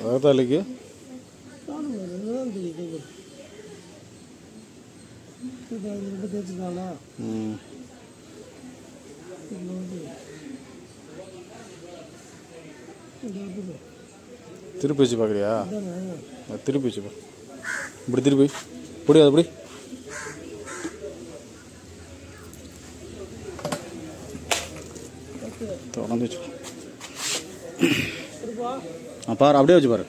அகத்தாலிக்கு திருப்பி வச்சு பார்க்குறியா? திருப்பி வச்சு பா, இப்படி திருப்பி இப்படி அது அப்படி தொடர்ந்து வச்சு பாரு, அப்படியே வச்சு பாரு.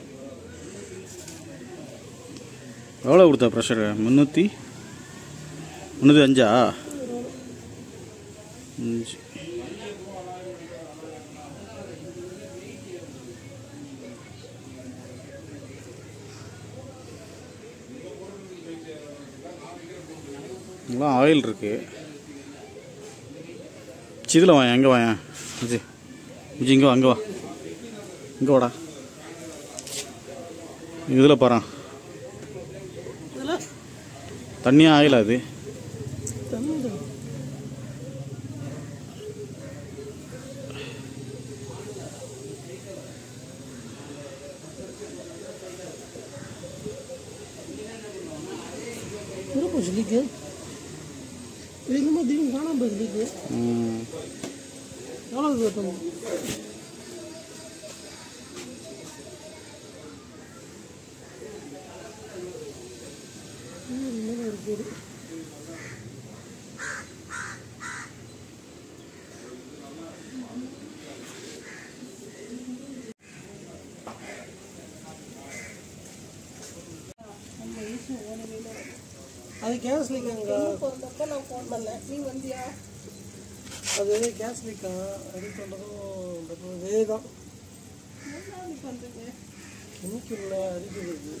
எவ்வளோ கொடுத்தா ப்ரெஷரு? 305 5. ஆயில் இருக்கு. இதில் வாங்க, எங்கே வாங்க விஜி, விஜி இங்கே வா, அங்கே வா, இங்கே வாடா. இதில் பாரு, தண்ணியாக ஆயில் அது. அது கேஸ் லீக் அங்க நான் ஃபோன் பண்ணேன், நீ வந்தியா? அது கேஸ் லீக் ரெடி பண்ணுறதும் இதே தான் பண்ணுறீங்க. எனக்கு இல்லை அடிக்கிறது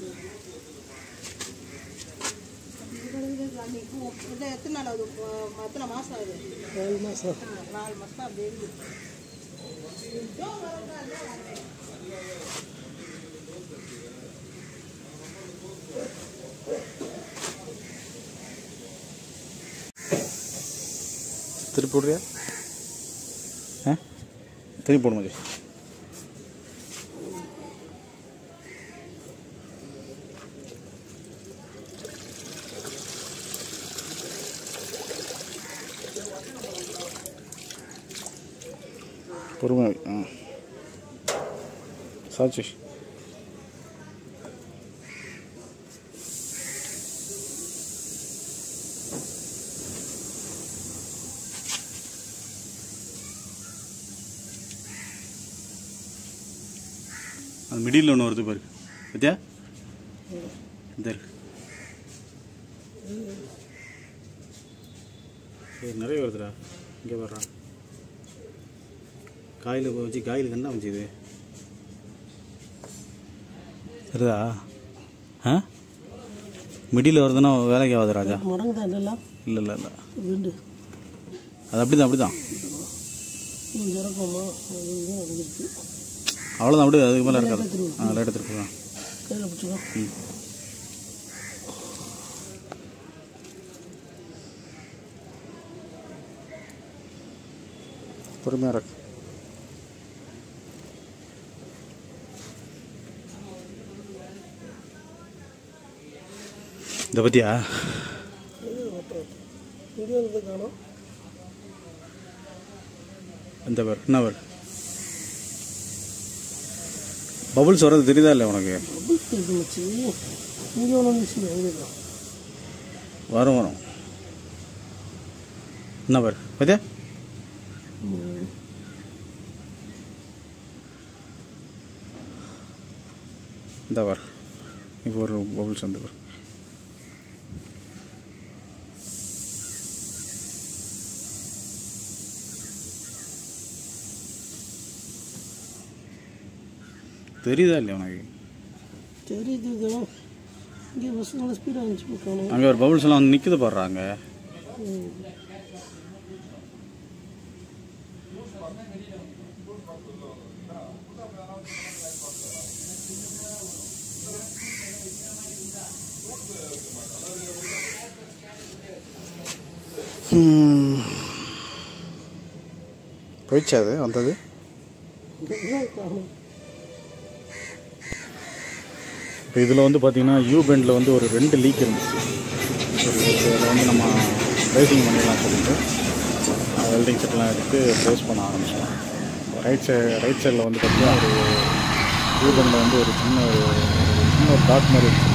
எத்தனை நாள் ஆகுது? எத்தனை மாதம் ஆகுது? 4 மாதம். 4 மாதம் அப்படி இருக்குது. திருப்பி போடுறியா? திருப்பி போட மாதிரி பொறுமை. சாட்சி அது மிடில் ஒன்று வருது பாரு, பத்தியா? இந்த நிறைய வருதுடா. இங்கே வர்றான் காயில் வச்சு, காயில் கண்ணா வச்சு இது சரிதா? மிடில் வருதுன்னா வேலைக்கு ஆகுது ராஜா. இல்லை இல்லை இல்லை, அது அப்படி தான் அப்படி தான். அவ்வளோதான், அப்படி அதுக்கு மேலே இருக்காது. லைட் எடுத்துருக்கோம். பொறுமையாக இருக்கு. இதை பற்றியா இந்த பேர் என்ன பேர்? பபுள்ஸ் வர்றது தெரியுதா இல்லை உனக்கு? வரும் வரும். என்ன பேர் பத்தியா? இந்த பேர் இப்போ ஒரு பபுள்ஸ் வந்து பேர். தெரியுதா இல்லையா உனக்கு? தெரியுது. இங்கே பஸ் நல்ல ஸ்பீடாக இருந்துச்சு. அங்கே ஒரு பபுள்ஸ் எல்லாம் வந்து நிற்குது பாடுறாங்க. போயிடுச்சு அது வந்தது. இப்போ இதில் வந்து பார்த்திங்கன்னா யூ பெண்டில் வந்து ஒரு 2 லீக் இருந்துச்சு. சரி இதில் வந்து நம்ம ப்ரைசிங் பண்ணிடலாம் சொல்லிட்டு வெல்டிங் செட்லாம் எடுத்து ப்ரைஸ் பண்ண ஆரம்பிச்சோம். ரைட் சைடில் வந்து பார்த்திங்கன்னா ஒரு யூ பெண்டில் வந்து ஒரு சின்ன ஒரு டாட் மாதிரி இருந்துச்சு.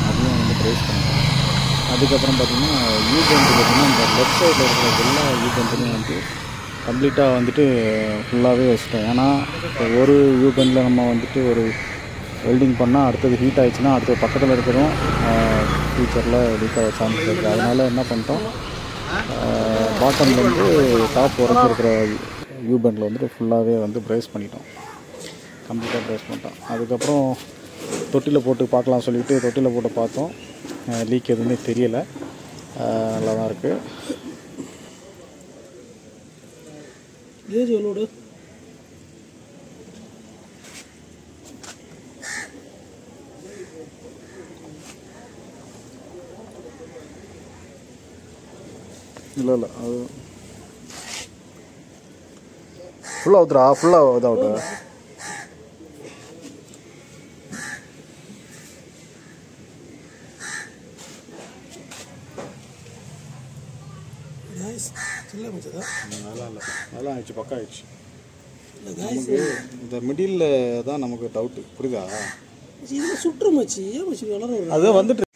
அதையும் வந்து ப்ரைஸ் பண்ணிட்டோம். அதுக்கப்புறம் பார்த்திங்கன்னா யூ பெண்ட் பார்த்திங்கன்னா இந்த லெஃப்ட் சைடில் இருக்கிற எல்லா யூ பெண்ட்லையும் வந்து கம்ப்ளீட்டாக வந்துட்டு ஃபுல்லாகவே வச்சுட்டோம். ஏன்னா இப்போ ஒரு யூ பெண்டில் நம்ம வந்துட்டு ஒரு வெல்டிங் பண்ணால் அடுத்தது ஹீட் ஆகிடுச்சுன்னா அடுத்தது பக்கத்தில் இருக்கிறதும் ஃபியூச்சரில் லீக் ஆக சான்ஸ் இருக்குது. அதனால் என்ன பண்ணிட்டோம், பாட்டம்லேருந்து டாப் வரைக்கும் இருக்கிற யூ பெண்டில் வந்துட்டு ஃபுல்லாகவே வந்து ப்ரைஸ் பண்ணிட்டோம். கம்ப்ளீட்டாக ப்ரைஸ் பண்ணிட்டோம். அதுக்கப்புறம் தொட்டியில் போட்டு பார்க்கலாம் சொல்லிவிட்டு தொட்டியில் போட்டு பார்த்தோம். லீக் எதுவுமே தெரியலை, நல்லா தான் இருக்குது. கேஜ் எவ்வளோடு? இல்லை அது ஃபுல்லாக ஊற்றுறா, ஃபுல்லாக இதாகட்டா. நல்லா ஆயிடுச்சு, பக்கம் ஆயிடுச்சு. நமக்கு இந்த மிடில் தான் நமக்கு டவுட்டு, புரியுதா? இதில் சுற்றுமாச்சு, ஏன் வச்சு வளரும் அது வந்துட்டு